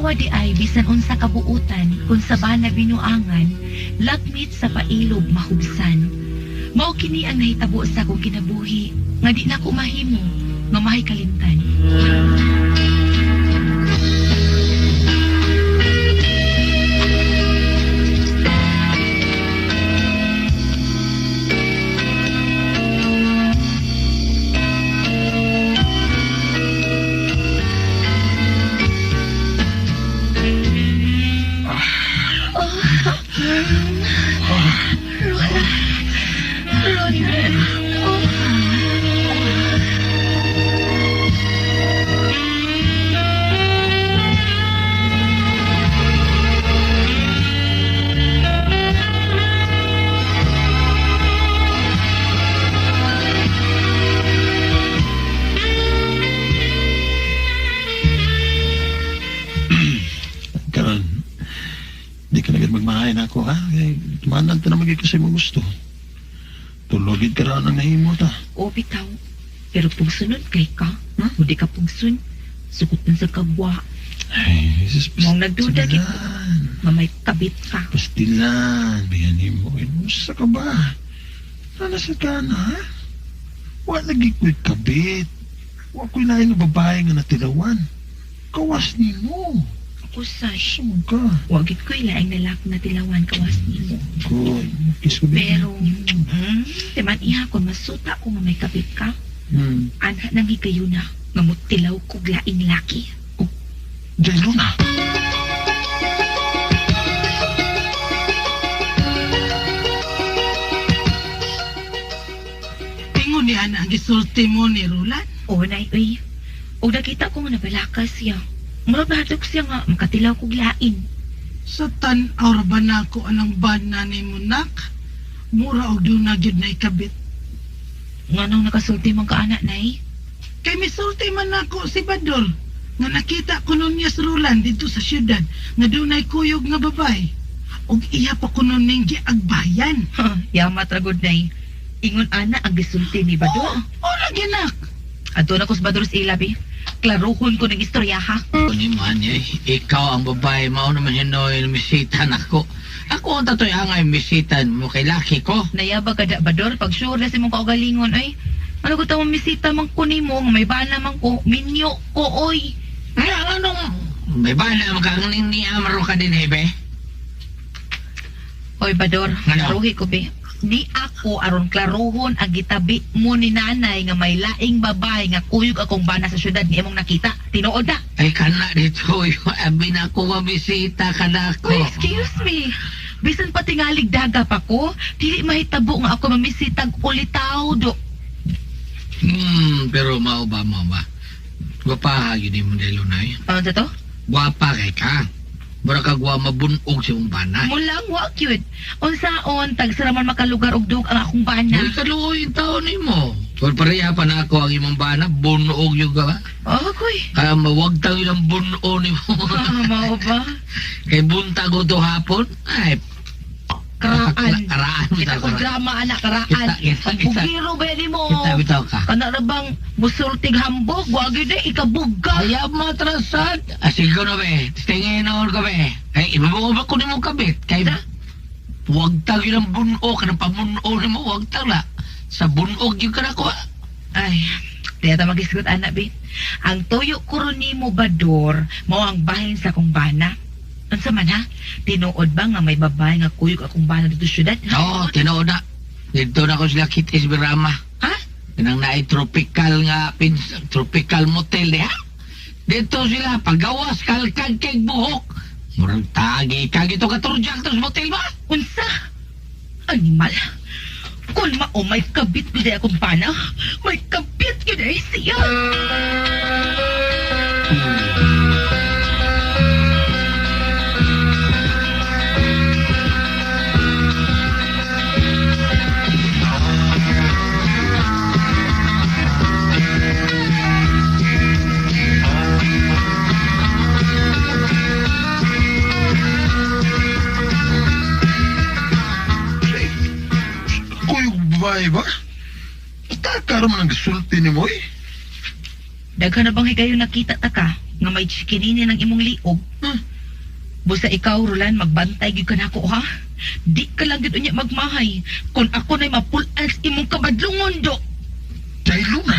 Asawa di ay bisan unsa kabuutan kung sa bana binuangan, lagmit sa pailob mahubsan. Mao kini ang nahitabo sa akong kinabuhi, nga di na ko mahimo, nga mahay kalimtan. Di ka nagad magmahain ako, ha? Tumanan ta na magiging kasi mo gusto. Tulogid ka rin ang nahimo ta. O, bitaw. Pero pungsunod kay ka, ha? Hindi ka pungsun. Sukot na sa kabwa. Ay, Jesus, Mong nagduda kita. pastilan. Nga may kabit ka. Pastilan. Biyanin mo. Inusa ka ba? Nanasad ka na, ha? Wala lagi ko'y kabit. Wala ko'y laing na babae nga natilawan. Kawas ni mo. Kusay. Saan ka? Wagit ko ilaing lalaki na tilawan kawas nimo. Koy, kiss ko din. Pero, timan iha ko masuta ko nga may kabit ka. Anha nang higayo na, nga mutilaw ko laing laki. Diyan mo na. Tingon ni Ana ang gisulti mo ni Rulan. O, nay, uy. O, nakita ko nga nabalakas siya. Murabadok siya nga, makatilaw ko lain. Sa tan-aw ba na ako anang bana ni mo nak? Mura og doon na gyud na ikabit. Nga nang nakasulti mong kaanak, nay? Kay misulti man ako si Badol. Nga nakita ko nun niya sa Rulan dito sa syudad. Nga doon ay kuyog nga babay. Og iya pa ko nun ning giagbayan. Yamat ragod, nay. Ingon ana ang gisulti ni Bado. O lagi nak. Ato na ko sa Bado sa ilabi. Klaruhon ko ng istorya, ha? Kunin man niya, ikaw ang babae, mao naman hinoy, misitan ako. Ako ang tatoy angay misitan mo kay laki ko. Nayaba ka da, Bador, pag sure na si mong kaugalingon, ay. Ano ko tawang misita mang kunin mo, may bana mang ko, minyo ko, oy. Ay, anong, may bala magkakaning ni Amaro ka din, hebe? Oy, Bador, Ano? klaruhi ko, be. Ni ako aron klaruhon ang gitabi mo ni nanay nga may laing babae nga kuyog akong bana sa syudad nga imong nakita. Tinuod na. Ay, kana dito, abi na ako mabisita ka na ako. Uy, excuse me. Bisan pa tingalig daga pa ko, dili mahitabo nga ako mamisitag ulitaw do. Pero mao ba? Gwapa yun mo nilo na yun. Ano sa to? Gwapa kay ka. Mura ka gwa mabunog sa mong bana. Mulang wa cute. Unsaon tagsaraman makalugar og dug ang akong bana. Uy, kaluoy taon ni mo. Kung pareha pa na ako ang imong bana, bunog yung ka ba? Oh, koy. Kaya mawag tayo ng bunog ni mo. Mao ba? Kay buntag ko to hapon, ay, Karaan. karaan. Kita ko drama anak karaan. Kita. Bugiro ba ni mo? Bitaw ka. Kana ra bang musultig hambog, wa gyud ikabugga. Kaya matrasad. Siguro be, tingin noon ka be. Ay, ibabaw ko ni mo kabit. Kay, huwag tayo ng bunog, kanang pamunog ni mo, huwag tayo la. Sa bunog yung kanako. Ay, kaya ta magisgot anak be. Ang tuyo ko ron nimo Bador, mao ang bahin sa kong bana. Unsa man ha? Tinuod ba nga may babae nga kuyog akong bana dito sa syudad? Oo, tinood na. Dito na ko sila kitis birama. Ha? Nang naay tropical nga tropical motel ha. Dito sila pagawas kalkag kay buhok. Murag tagi kag ito katurjak tos motel ba? Unsa? Animal. Kung mao may kabit gid akong bana, may kabit gid siya. Babae ba? Itakar man ang gisulti ni mo, eh. Daghan na bang higayon nakita ta ka? nga may chikinini ng imong liog. Huh? Busa ikaw, Roland, magbantay gyud ka nako ha. Di ka lang gyud unya magmahay. Kung ako na'y mapulan sa imong kabadlungon do. Day Luna.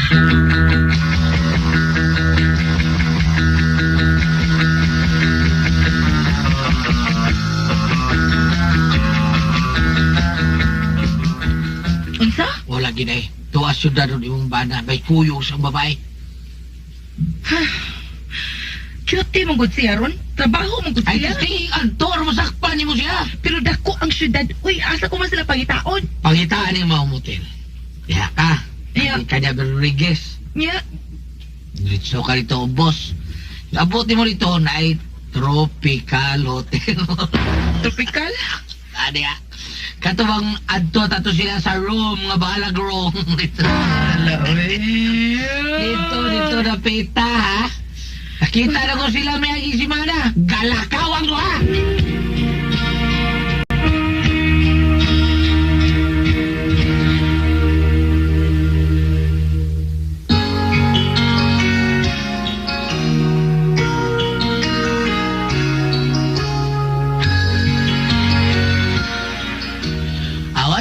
Unsa? Wala ginay. Tuwa syudad ron imong bana. May kuyo sa babae. Cute mong gud siya ron. Trabaho mong gud Ay, siya. kasi antor masakpan ni mo siya. Pero dako ang syudad. Uy, asa ko man sila pangitaon. Pangitaan ni mga motel. Kaya ka. Iya. Hindi ka niya Rodriguez. Nya, Diretso ka dito, boss. Abot mo dito na ay tropical hotel. tropical. Adi ah. Katubang adto tato sila sa room, nga bahalag room. Dito. Dito na pita, ha? Nakita na ko sila may aging simana. Galakaw ang duha.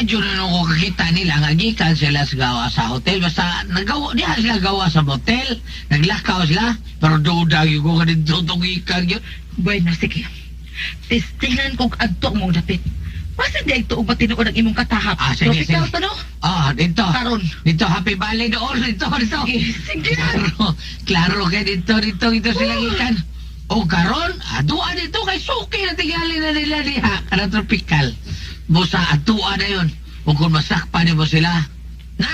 Diyo na nung ko kakita nila nga gikan sila sa gawa sa hotel. Basta nagawa niya sila gawa sa motel. Naglakaw sila. Pero duda yung ko ka dito itong gikan yun. Bueno, sige. Testingan kong adto mong dapit. Masa di ito ba tinuod ang imong katahap? Ah, sige, Tropical sige. to, no? Dito. Karon. Dito, happy valley doon. Dito. Sige. Klaro kay dito sila gikan. O karon, aduan dito kay suki na tigali na nila diha. Kana tropical. Busa aduan na yun. O kung masakpan mo sila. Na!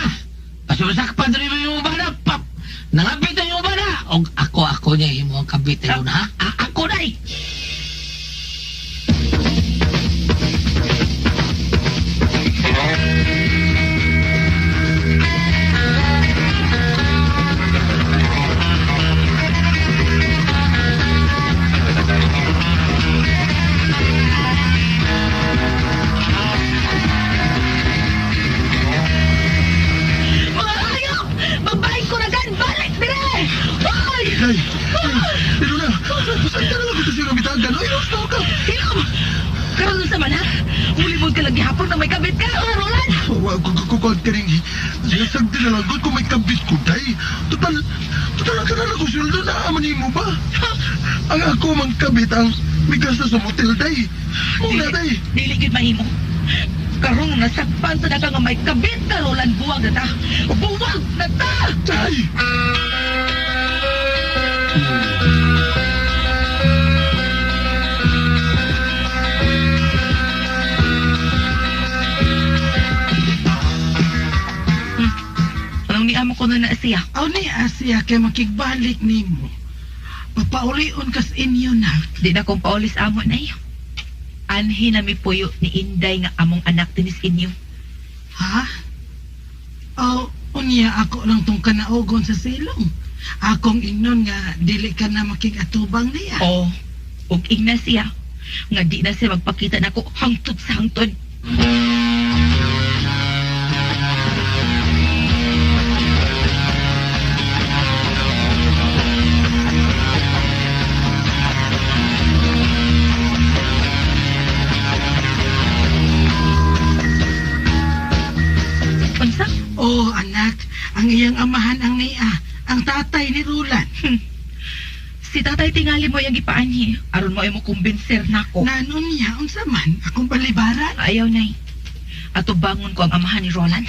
Kasi masakpan rin mo yung bana. Pap! Nangapit na yung bana. O ako niya yung mga kabit na yun, ha? Ako na eh! Day, pero na, saan ka na lang ito siya namitagan? Ay, gusto ka. Karon sa mana? Ulibod ka lagi hapon na may kabit ka, Roland. Kukukukuhan ka rin. Sinasagdi na lang kung may kabit ko, Day. Total ang kanala ko sildo na amanin mo ba? Ang ako mang kabit ang migas na sa motel, Day. Muna, Day. Dili gid mahimo. Karon nasakpan sa daga nga may kabit ka, Roland, buwag na ta. Buwag na ta! Day! Anong niamo ko na siya? Aw ni Asya kay makigbalik nimo. Papaulion kas inyo na. Di na kong paulis amo na iyo. Anhi na mi puyo ni Inday nga among anak tinis inyo. Ha? Aw, unya ako lang tong kanaogon sa silong. Akong ingnon nga dili ka na makigatubang niya. O, ug ingna siya. Nga di na siya magpakita na ko hangtod sa hangtod. Unsa? Oh, anak, ang iyang amahan ang niya, ang tatay ni Roland. Si tatay tingali mo yung ipaanhi. Aron mo ay mo kumbinser nako. Nanon niya, unsa man, akong palibaran. Ayaw nay. Ato bangon ko ang amahan ni Roland.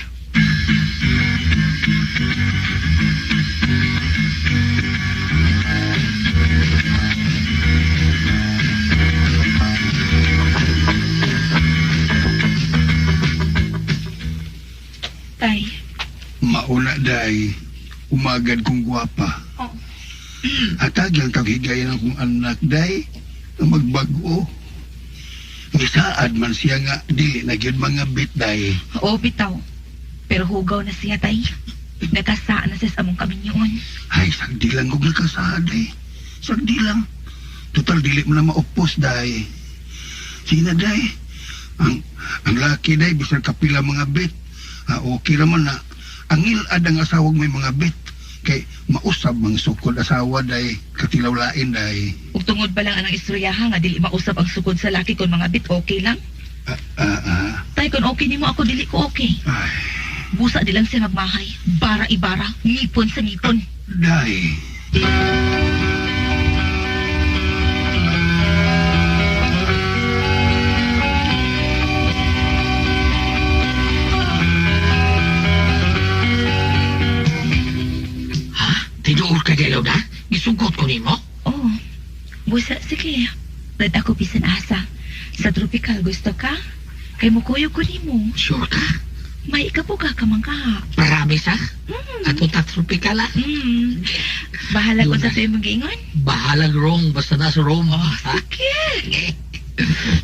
Tay. Mauna day, umagad kong gwapa. Oh. Atag lang kagigayan akong anak day, na magbago. Isaad man siya nga, dili na gyud mga bit day. Oo, bitaw. Pero hugaw na siya, tay. Nagkasaan na siya sa among kaminyoon. Ay, sagdi lang kong nagkasaad day. Sagdi lang. Total dili mo na maupos day. Sige na day. Ang laki day, bisan kapila mga bit. Okay naman na. Ang ilad ang asawag may mga bit. Kay mausab mga sukod asawa day katilawlain day. Ug tungod pa lang anang istoryaha nga dili mausap ang sukod sa laki kon mga bit okay lang. Tay kon okay nimo ako dili ko okay. Ay, Busa di lang siya magmahay. Bara ibara, ngipon sa ngipon. day. Ha? Tinuod ka dilaw na? Gisugot ko nimo? Oh, busa sige. Dad ako bisan asa. Sa tropical gusto ka? Kay mo kuyo ko nimo. Sure ka? May ikapuga ka man ka. Marami sa? Ato ta tropikal ah. Bahala ko Yun sa na. tuyo mag-ingon. Bahalag wrong, basta nasa Rome. Ha? Sige.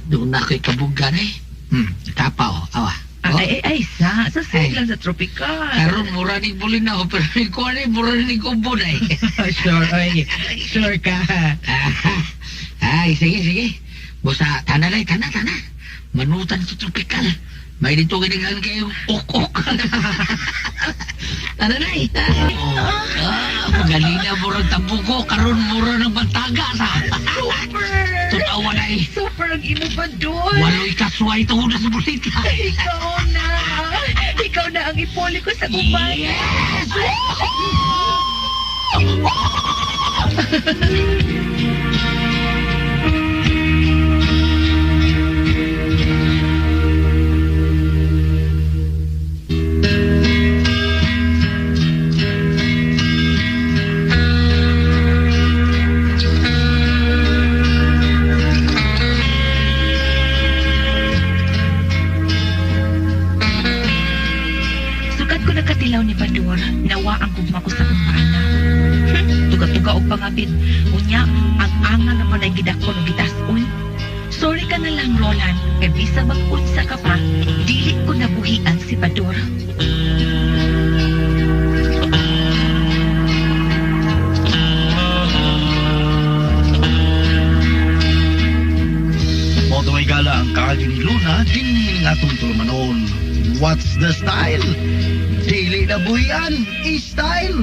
Doon na ako'y kabugan eh. Tapa o, awa. Oh, Ay, sa Ay. lang sa tropical. karon mura ni bulin na pero ni ko ni mura ni kumbon ay. Sure, oy. Sure ka. Ay, sige. Bosa, tana. Manutan sa tropical. May dito ginagalan kayo ok. Tana na Magalina mura tambuko, karon mura ng bantaga sa. Tutawa na eh. Super ang imo ba doon? Waloy kasway ito na sa bulita. Ikaw na ang ipoli ko sa gubay. Yes! Sukat ko nakatilaw ni Bador, nawa ang gugma ko sa kumpana. Tuga-tuga og pangabit. Unya, ang angan naman ay gidakon o gitason. Sorry ka na lang, Roland. Kay bisa mag-unsa ka pa, dili ko nabuhian si Bador. Mo may gala ang kaging Luna dinhi nga atong tulumanon. What's the style? Dili na buhian, i-style.